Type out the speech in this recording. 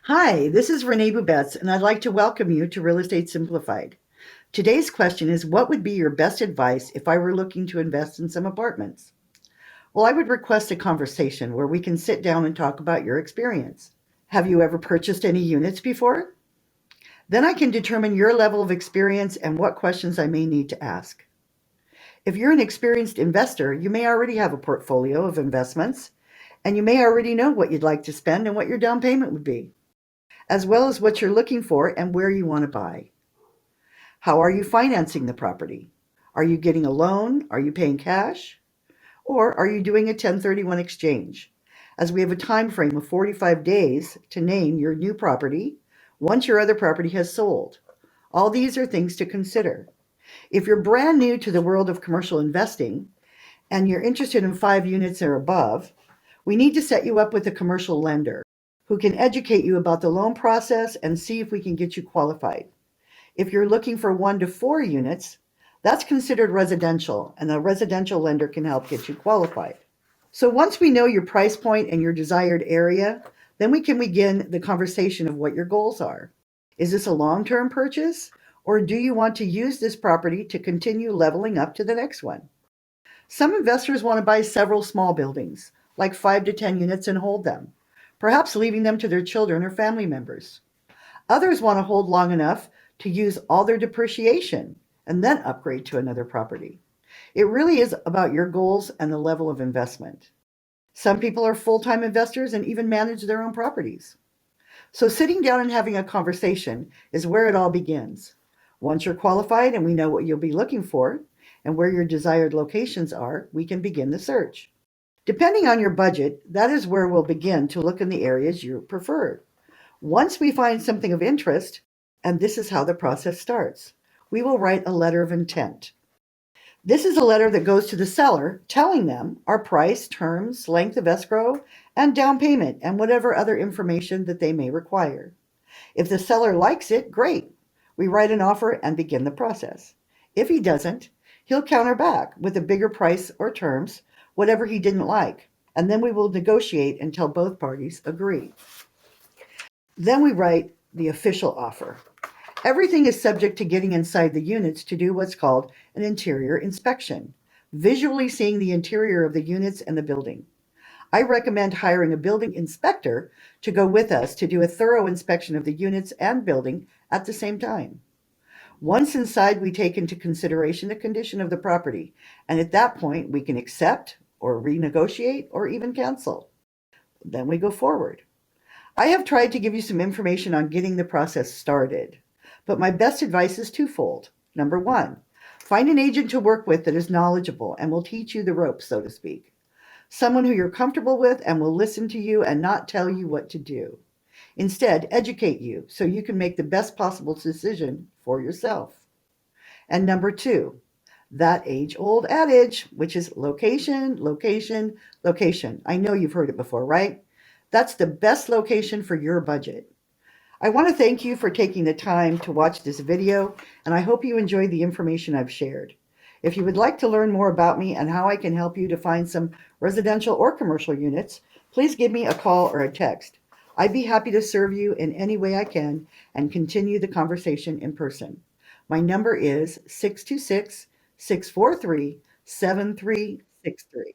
Hi, this is Renee Bubetz, and I'd like to welcome you to Real Estate Simplified. Today's question is, what would be your best advice if I were looking to invest in some apartments? Well, I would request a conversation where we can sit down and talk about your experience. Have you ever purchased any units before? Then I can determine your level of experience and what questions I may need to ask. If you're an experienced investor, you may already have a portfolio of investments, and you may already know what you'd like to spend and what your down payment would be, as well as what you're looking for and where you want to buy. How are you financing the property? Are you getting a loan? Are you paying cash? Or are you doing a 1031 exchange? As we have a time frame of 45 days to name your new property once your other property has sold. All these are things to consider. If you're brand new to the world of commercial investing and you're interested in 5 units or above, we need to set you up with a commercial lender who can educate you about the loan process and see if we can get you qualified. If you're looking for 1 to 4 units, that's considered residential, and a residential lender can help get you qualified. So once we know your price point and your desired area, then we can begin the conversation of what your goals are. Is this a long term purchase, or do you want to use this property to continue leveling up to the next one? Some investors want to buy several small buildings, like 5 to 10 units, and hold them, perhaps leaving them to their children or family members. Others want to hold long enough to use all their depreciation and then upgrade to another property. It really is about your goals and the level of investment. Some people are full time investors and even manage their own properties. So, sitting down and having a conversation is where it all begins. Once you're qualified and we know what you'll be looking for and where your desired locations are, we can begin the search. Depending on your budget, that is where we'll begin to look in the areas you prefer. Once we find something of interest, and this is how the process starts, we will write a letter of intent. This is a letter that goes to the seller telling them our price, terms, length of escrow, and down payment, and whatever other information that they may require. If the seller likes it, great. We write an offer and begin the process. If he doesn't, he'll counter back with a bigger price or terms, whatever he didn't like, and then we will negotiate until both parties agree. Then we write the official offer. Everything is subject to getting inside the units to do what's called an interior inspection, visually seeing the interior of the units and the building. I recommend hiring a building inspector to go with us to do a thorough inspection of the units and building at the same time. Once inside, we take into consideration the condition of the property, and at that point, we can accept or renegotiate or even cancel. Then we go forward. I have tried to give you some information on getting the process started, but my best advice is twofold. Number one, find an agent to work with that is knowledgeable and will teach you the ropes, so to speak. Someone who you're comfortable with and will listen to you and not tell you what to do. Instead, educate you so you can make the best possible decision for yourself. And number two, that age old adage, which is location, location, location. I know you've heard it before, right? That's the best location for your budget. I want to thank you for taking the time to watch this video, and I hope you enjoyed the information I've shared. If you would like to learn more about me and how I can help you to find some residential or commercial units, please give me a call or a text. I'd be happy to serve you in any way I can and continue the conversation in person. My number is 626 643 7363.